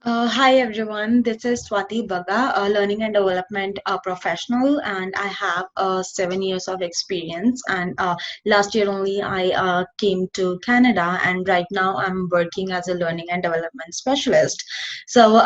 Hi everyone, this is Swati Baga, a learning and development professional, and I have 7 years of experience. And last year only I came to Canada, and right now I'm working as a learning and development specialist. So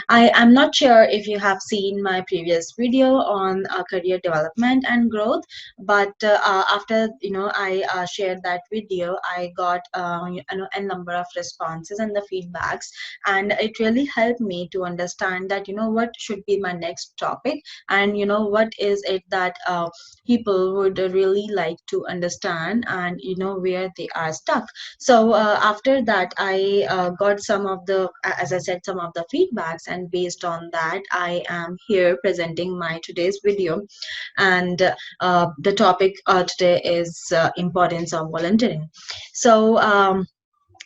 I'm not sure if you have seen my previous video on career development and growth, but after I shared that video, I got a number of responses and the feedbacks, and it really helped me to understand that what should be my next topic, and what is it that people would really like to understand, and where they are stuck. So after that I got some of the, as I said, some of the feedbacks, and based on that I am here presenting my today's video. And the topic today is importance of volunteering. So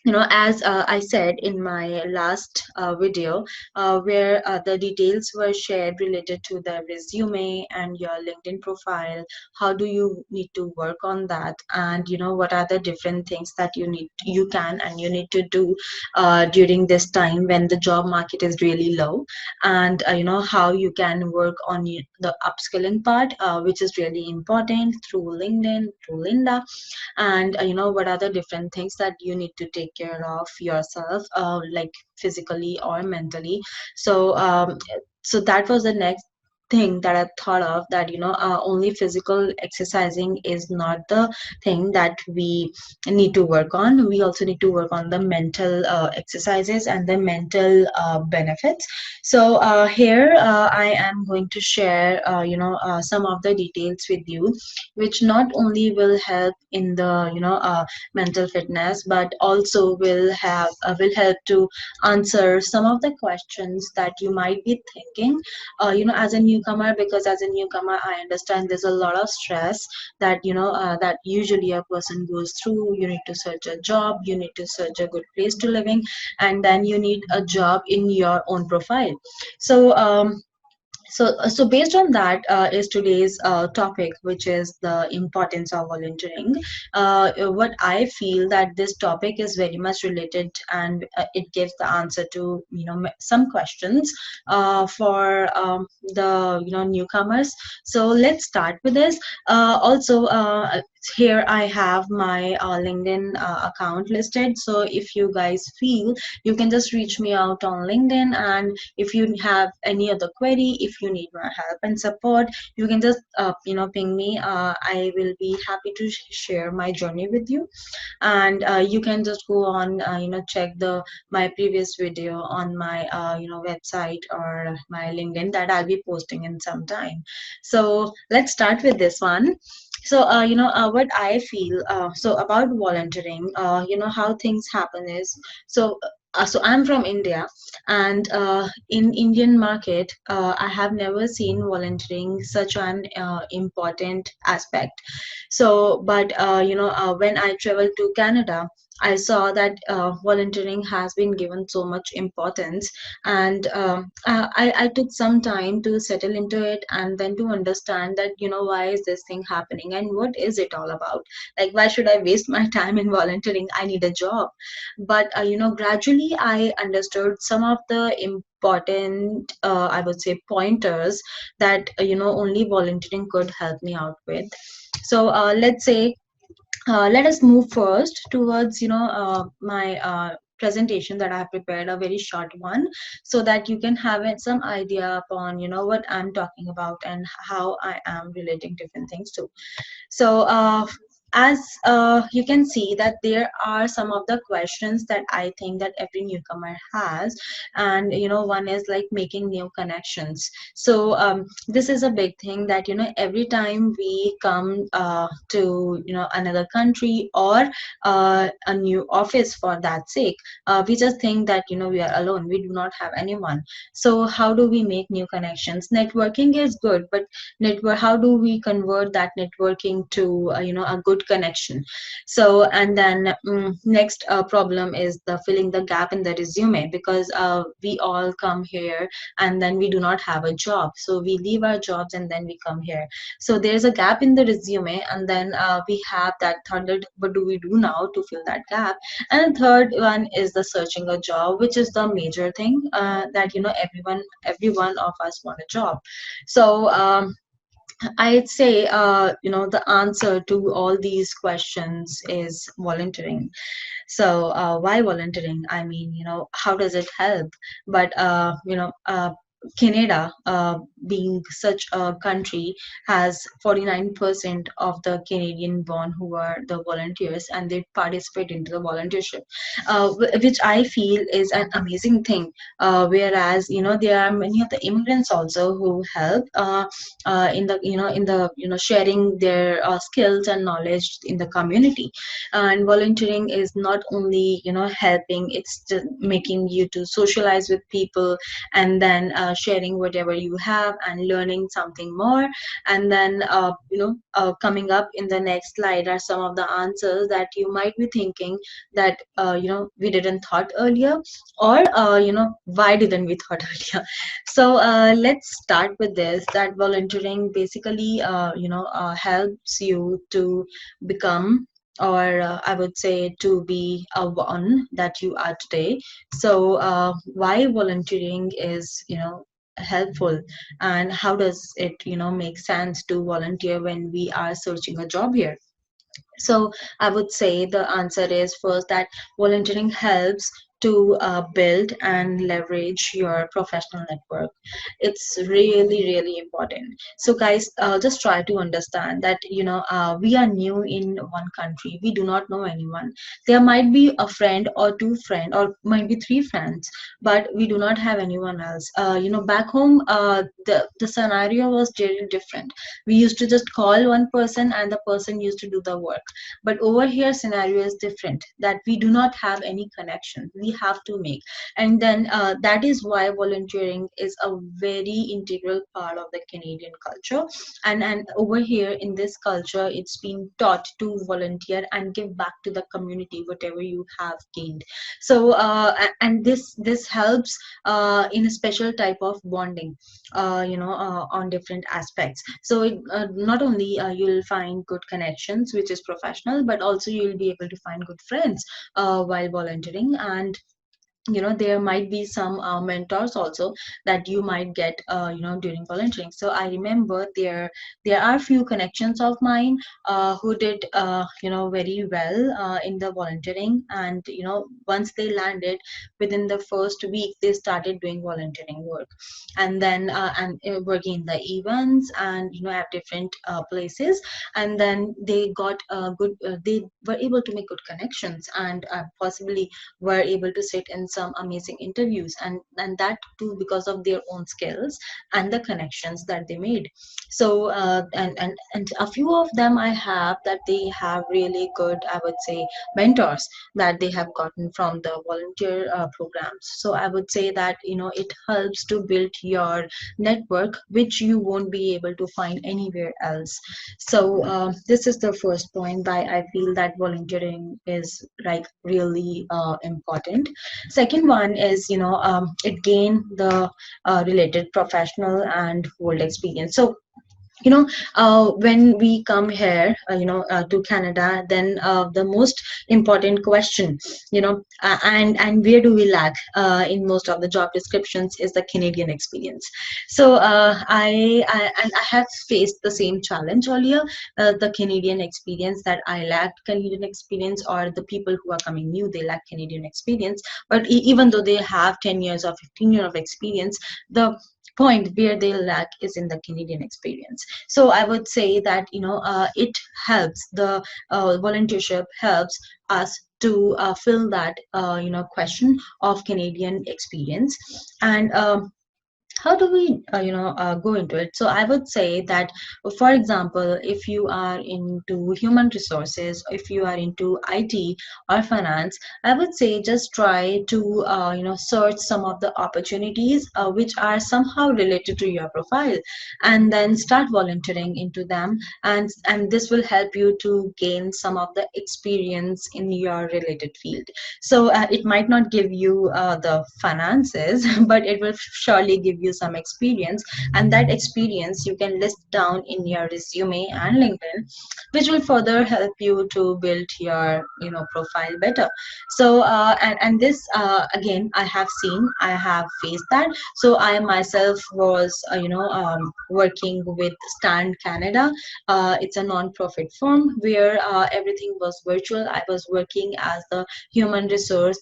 as I said in my last video, where the details were shared related to the resume and your LinkedIn profile, how do you need to work on that, and what are the different things that you can and you need to do during this time when the job market is really low, and how you can work on the upskilling part, which is really important through LinkedIn, through Linda, and what are the different things that you need to take care of yourself, like physically or mentally. So so that was the next thing that I thought of, that only physical exercising is not the thing that we need to work on. We also need to work on the mental exercises and the mental benefits. So here I am going to share some of the details with you, which not only will help in the mental fitness, but also will help to answer some of the questions that you might be thinking as a newcomer, because as a newcomer I understand there's a lot of stress that that usually a person goes through. You need to search a job, you need to search a good place to living, and then you need a job in your own profile. So so based on that is today's topic, which is the importance of volunteering. What I feel that this topic is very much related, and it gives the answer to some questions for the newcomers. So let's start with this. Also, here I have my LinkedIn account listed. So if you guys feel, you can just reach me out on LinkedIn, and if you have any other query, if you need my help and support, you can just ping me. I will be happy to share my journey with you, and you can just go on check the my previous video on my website or my LinkedIn that I'll be posting in some time. So let's start with this one. So what I feel so about volunteering, how things happen is, so so I'm from India, and in Indian market, I have never seen volunteering such an important aspect. So, but when I traveled to Canada, I saw that volunteering has been given so much importance, and I took some time to settle into it, and then to understand that why is this thing happening and what is it all about. Like, why should I waste my time in volunteering? I need a job. But gradually I understood some of the important, I would say, pointers that only volunteering could help me out with. So let's say, let us move first towards my presentation that I have prepared, a very short one, so that you can have some idea upon what I'm talking about and how I am relating different things to. So as you can see that there are some of the questions that I think that every newcomer has, and one is like making new connections. So this is a big thing that every time we come to another country, or a new office for that sake, we just think that we are alone, we do not have anyone. So how do we make new connections? Networking is good, but network, how do we convert that networking to a good good connection. So and then next problem is the filling the gap in the resume, because we all come here and then we do not have a job, so we leave our jobs and then we come here. So there's a gap in the resume, and then we have that third, what do we do now to fill that gap? And third one is the searching a job, which is the major thing, that every one of us want a job. So I'd say, the answer to all these questions is volunteering. So why volunteering? I mean, how does it help? But Canada, being such a country, has 49% of the Canadian born who are the volunteers, and they participate into the volunteership, which I feel is an amazing thing. Whereas, there are many of the immigrants also who help in the sharing their skills and knowledge in the community. And volunteering is not only helping, it's just making you to socialize with people, and then sharing whatever you have and learning something more. And then coming up in the next slide are some of the answers that you might be thinking that we didn't thought earlier, or why didn't we thought earlier. So let's start with this, that volunteering basically helps you to become, or I would say to be a one that you are today. So why volunteering is helpful, and how does it make sense to volunteer when we are searching a job here? So I would say the answer is first that volunteering helps to build and leverage your professional network. It's really, really important. So guys, just try to understand that we are new in one country. We do not know anyone. There might be a friend or two friend, or might be three friends, but we do not have anyone else. Back home, the scenario was very different. We used to just call one person and the person used to do the work. But over here scenario is different, that we do not have any connection, we have to make. And then that is why volunteering is a very integral part of the Canadian culture. And over here in this culture, it's been taught to volunteer and give back to the community whatever you have gained. So and this helps in a special type of bonding, on different aspects. So not only you'll find good connections, which is professional, but also you'll be able to find good friends while volunteering. And there might be some mentors also that you might get during volunteering. So I remember there are few connections of mine who did very well in the volunteering. And once they landed, within the first week they started doing volunteering work, and then working in the events and at different places. And then they got good they were able to make good connections, and possibly were able to sit in some amazing interviews, and that too because of their own skills and the connections that they made. So and a few of them I have, that they have really good, I would say, mentors that they have gotten from the volunteer programs. So I would say that it helps to build your network, which you won't be able to find anywhere else. So this is the first point why I feel that volunteering is like really important. Second one is it gain the related professional and world experience. So when we come here to Canada, then the most important question, and where do we lack in most of the job descriptions, is the Canadian experience. So I have faced the same challenge earlier, the Canadian experience, that I lacked Canadian experience, or the people who are coming new, they lack Canadian experience. But even though they have 10 years or 15 years of experience, the point where they lack is in the Canadian experience. So I would say that it helps, the volunteership helps us to fill that question of Canadian experience. And how do we go into it? So I would say that, for example, if you are into human resources, if you are into IT or finance, I would say just try to search some of the opportunities which are somehow related to your profile, and then start volunteering into them, and this will help you to gain some of the experience in your related field. So it might not give you the finances, but it will surely give you some experience, and that experience you can list down in your resume and LinkedIn, which will further help you to build your profile better. So and this again, I have faced that. So I myself was working with Stand Canada. It's a non-profit firm where everything was virtual. I was working as the human resource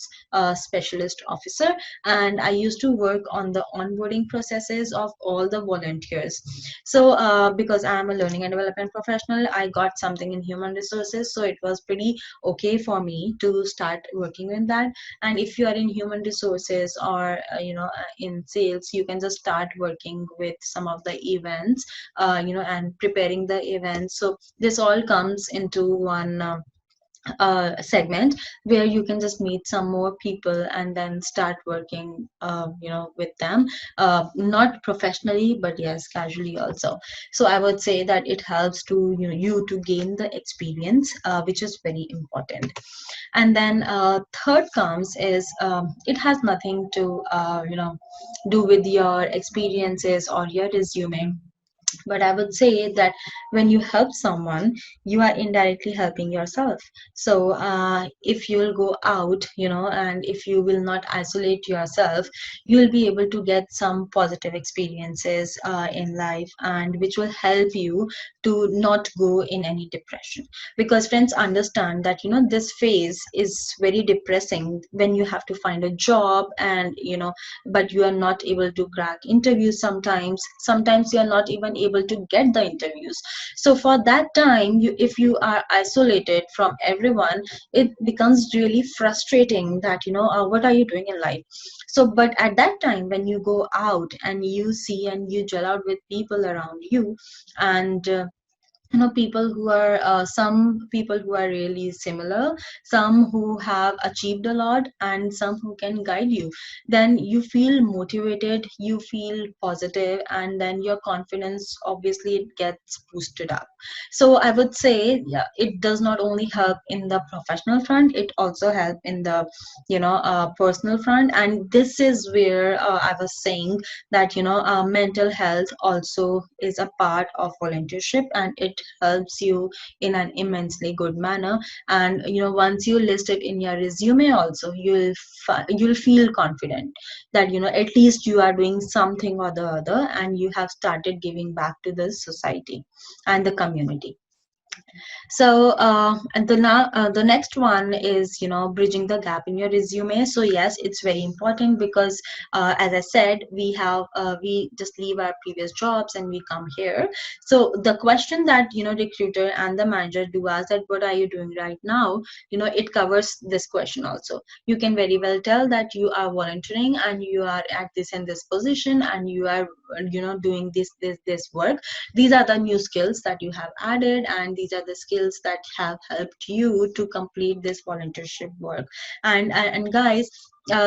specialist officer, and I used to work on the onboarding processes of all the volunteers. So because I am a learning and development professional, I got something in human resources, so it was pretty okay for me to start working with that. And if you are in human resources or in sales, you can just start working with some of the events, and preparing the events. So this all comes into one segment where you can just meet some more people and then start working with them, not professionally but yes, casually also. So I would say that it helps to you to gain the experience, which is very important. And then third comes is, it has nothing to do with your experiences or your resume, but I would say that when you help someone, you are indirectly helping yourself. So if you will go out, and if you will not isolate yourself, you will be able to get some positive experiences in life, and which will help you to not go in any depression. Because friends, understand that this phase is very depressing when you have to find a job, and but you are not able to crack interviews. Sometimes you are not even able to get the interviews. So for that time, if you are isolated from everyone, it becomes really frustrating that what are you doing in life. So but at that time, when you go out and you see and you gel out with people around you, and people who are some people who are really similar, some who have achieved a lot, and some who can guide you, then you feel motivated, you feel positive, and then your confidence obviously it gets boosted up. So I would say, yeah, it does not only help in the professional front, it also help in the personal front. And this is where I was saying that mental health also is a part of volunteership, and it helps you in an immensely good manner. And once you list it in your resume also, you'll feel confident that at least you are doing something or the other, and you have started giving back to the society and the community. So, and the next one is, bridging the gap in your resume. So yes, it's very important because, as I said, we just leave our previous jobs and we come here. So the question that recruiter and the manager do ask, that what are you doing right now? It covers this question also. You can very well tell that you are volunteering and you are at this and this position, and you are doing this work. These are the new skills that you have added, and these are the skills that have helped you to complete this volunteership work. And guys,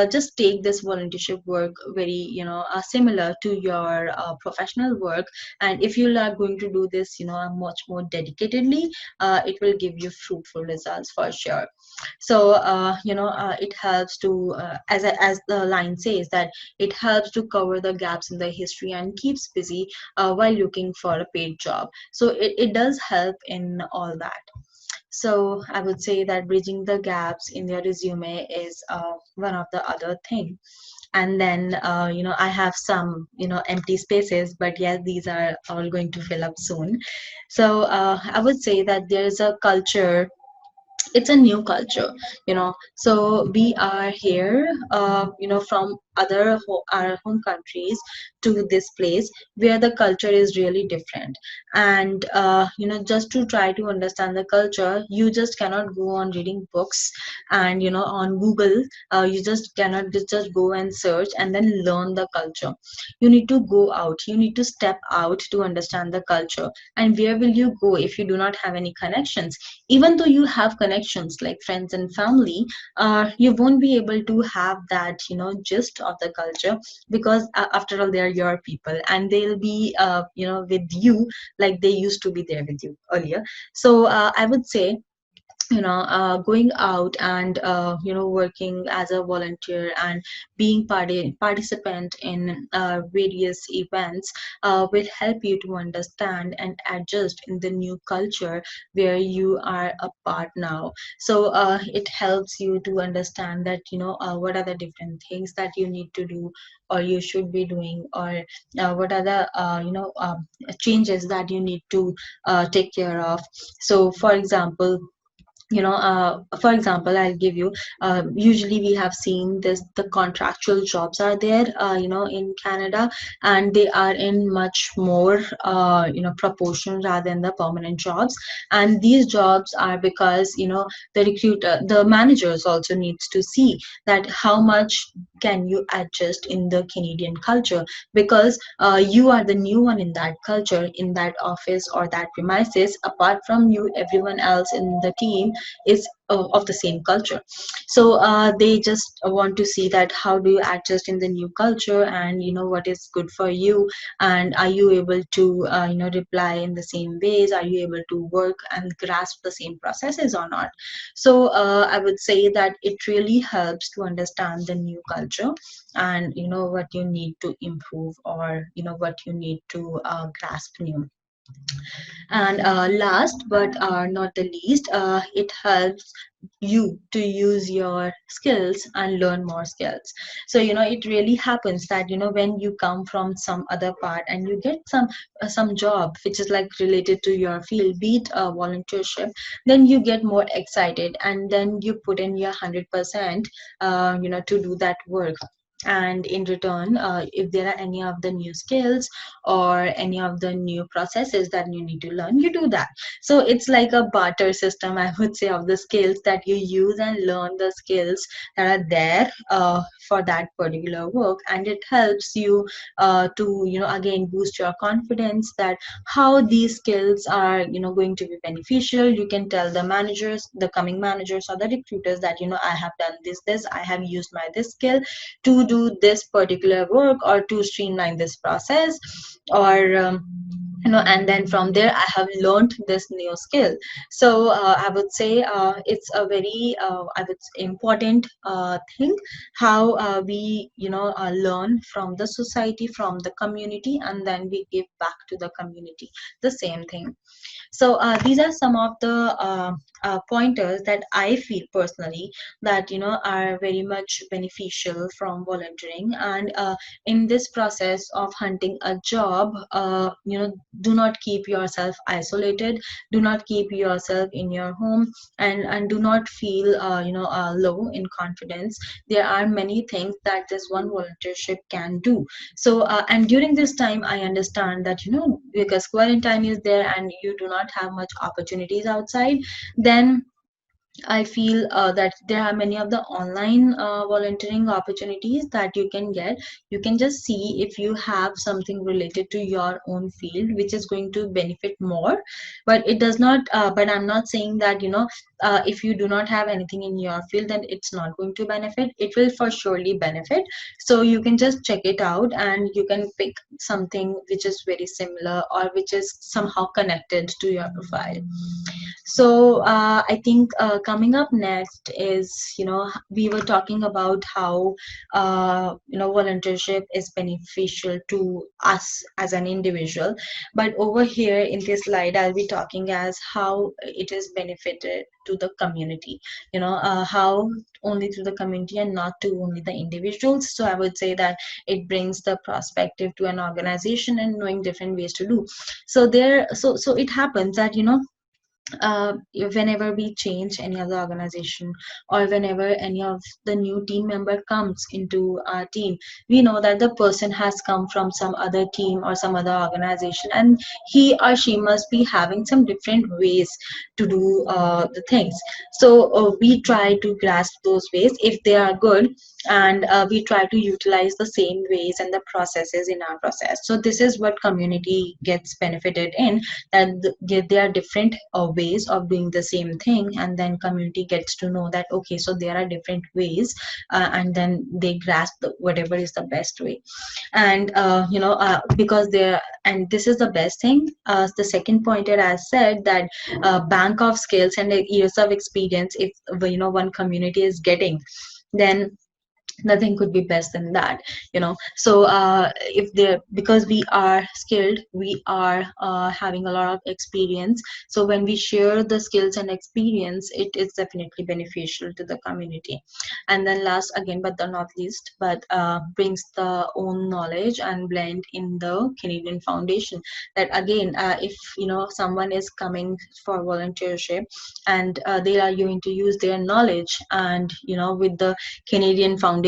just take this volunteership work very similar to your professional work. And if you are going to do this much more dedicatedly, it will give you fruitful results for sure. So it helps to, as the line says, that it helps to cover the gaps in the history and keeps busy while looking for a paid job. So it does help in all that. So I would say that bridging the gaps in your resume is one of the other thing. And then I have some empty spaces, but yeah, these are all going to fill up soon. So I would say that there is a culture it's a new culture, so we are here, from our home countries to this place where the culture is really different. And just to try to understand the culture, you just cannot go on reading books and on Google. You just cannot just go and search and then learn the culture. You need to go out, you need to step out to understand the culture. And where will you go if you do not have any connections? Even though you have connections like friends and family, you won't be able to have that gist of the culture, because after all, they're your people and they'll be with you like they used to be there with you earlier. So I would say, going out and working as a volunteer and being participant in various events will help you to understand and adjust in the new culture where you are a part now. So it helps you to understand that what are the different things that you need to do or you should be doing, or what are the changes that you need to take care of. So for example, I'll give you, usually we have seen this, the contractual jobs are there, in Canada, and they are in much more, proportion rather than the permanent jobs. And these jobs are because, the managers also needs to see that how much can you adjust in the Canadian culture, because you are the new one in that culture, in that office or that premises. Apart from you, everyone else in the team is of the same culture. So they just want to see that how do you adjust in the new culture, and what is good for you, and are you able to reply in the same ways, are you able to work and grasp the same processes or not. So I would say that it really helps to understand the new culture, and what you need to improve, or what you need to grasp new. And last but not the least, it helps you to use your skills and learn more skills. So it really happens that when you come from some other part and you get some job which is like related to your field, be it a volunteership, then you get more excited and then you put in your 100%, to do that work. And in return, if there are any of the new skills or any of the new processes that you need to learn, you do that. So it's like a barter system, I would say, of the skills that you use and learn the skills that are there for that particular work. And it helps you to again boost your confidence that how these skills are going to be beneficial. You can tell the managers, the coming managers or the recruiters that I have done this, I have used my this skill to do this particular work or to streamline this process, or and then from there I have learned this new skill. So I would say it's a very important thing, how we learn from the society, from the community, and then we give back to the community the same thing. So these are some of the pointers that I feel personally that are very much beneficial from volunteering. And in this process of hunting a job, do not keep yourself isolated, do not keep yourself in your home, and do not feel low in confidence. There are many things that this one volunteership can do. So and during this time I understand that because quarantine is there and you do not have much opportunities outside, then I feel that there are many of the online volunteering opportunities that you can get. You can just see if you have something related to your own field, which is going to benefit more. But it does not. But I'm not saying that if you do not have anything in your field, then it's not going to benefit. It will for surely benefit. So you can just check it out, and you can pick something which is very similar or which is somehow connected to your profile. So I think coming up next is, we were talking about how, volunteership is beneficial to us as an individual. But over here in this slide, I'll be talking as how it is benefited to the community, how only to the community and not to only the individuals. So I would say that it brings the perspective to an organization and knowing different ways to do. So it happens that, whenever we change any other organization, or whenever any of the new team member comes into our team, we know that the person has come from some other team or some other organization, and he or she must be having some different ways to do the things. So we try to grasp those ways if they are good, and we try to utilize the same ways and the processes in our process. So this is what community gets benefited in, that there are different ways of doing the same thing, and then community gets to know that okay, so there are different ways, and then they grasp whatever is the best way. And because they're, and this is the best thing, the second pointer has said that bank of skills and years of experience, if one community is getting, then nothing could be best than that. So if they're, because we are skilled, we are having a lot of experience, so when we share the skills and experience, it is definitely beneficial to the community. And then last, again but not least, but brings the own knowledge and blend in the Canadian foundation. That again, if someone is coming for volunteership, and they are going to use their knowledge, and with the Canadian foundation.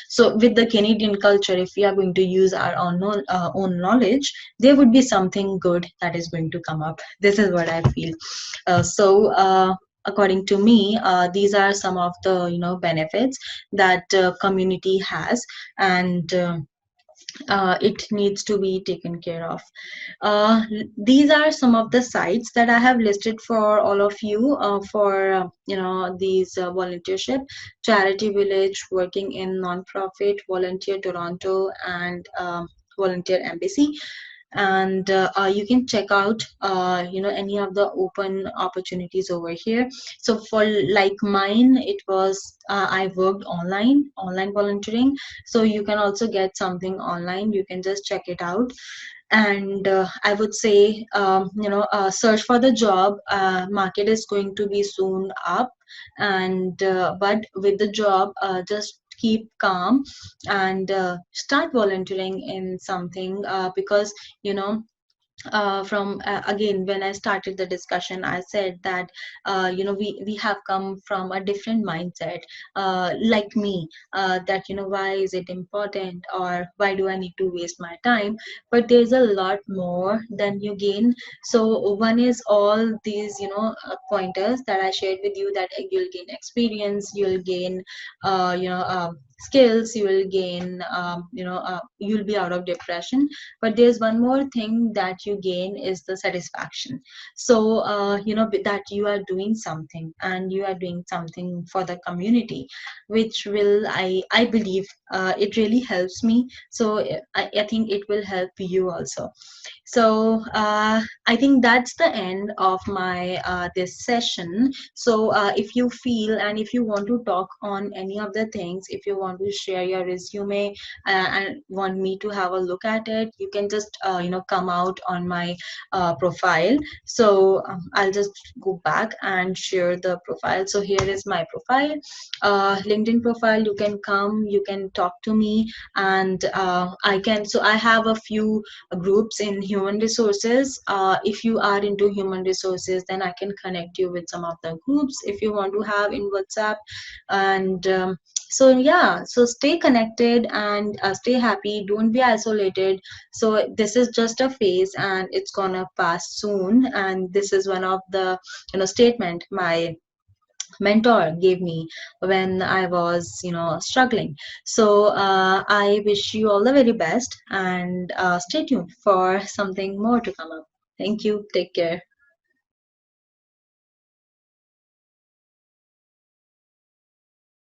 So with the Canadian culture, if we are going to use our own knowledge, there would be something good that is going to come up. This is what I feel. According to me, these are some of the benefits that community has, and it needs to be taken care of. These are some of the sites that I have listed for all of you, for these volunteership: Charity Village, Working in Nonprofit, Volunteer Toronto, and Volunteer Embassy. And you can check out any of the open opportunities over here. So for like mine, it was I worked online volunteering, so you can also get something online. You can just check it out. And I would say, search for the job. Market is going to be soon up, and but with the job, just keep calm, and start volunteering in something, because from again, when I started the discussion, I said that we have come from a different mindset, like me, that why is it important, or why do I need to waste my time? But there's a lot more than you gain. So one is all these pointers that I shared with you, that you'll gain experience, you'll gain skills, you will gain you'll be out of depression. But there's one more thing that you gain, is the satisfaction. So that you are doing something, and you are doing something for the community, which will, I believe, it really helps me. So I think it will help you also. So I think that's the end of my this session. So if you feel, and if you want to talk on any of the things, if you want to share your resume, and want me to have a look at it, you can just come out on my profile. So I'll just go back and share the profile. So here is my profile, LinkedIn profile. You can come, you can talk to me, and I have a few groups in human resources. If you are into human resources, then I can connect you with some of the groups if you want to have in WhatsApp. And so yeah, so stay connected, and stay happy, don't be isolated. So this is just a phase, and it's gonna pass soon. And this is one of the statement my mentor gave me when I was struggling. So I wish you all the very best, and stay tuned for something more to come up. Thank you, take care.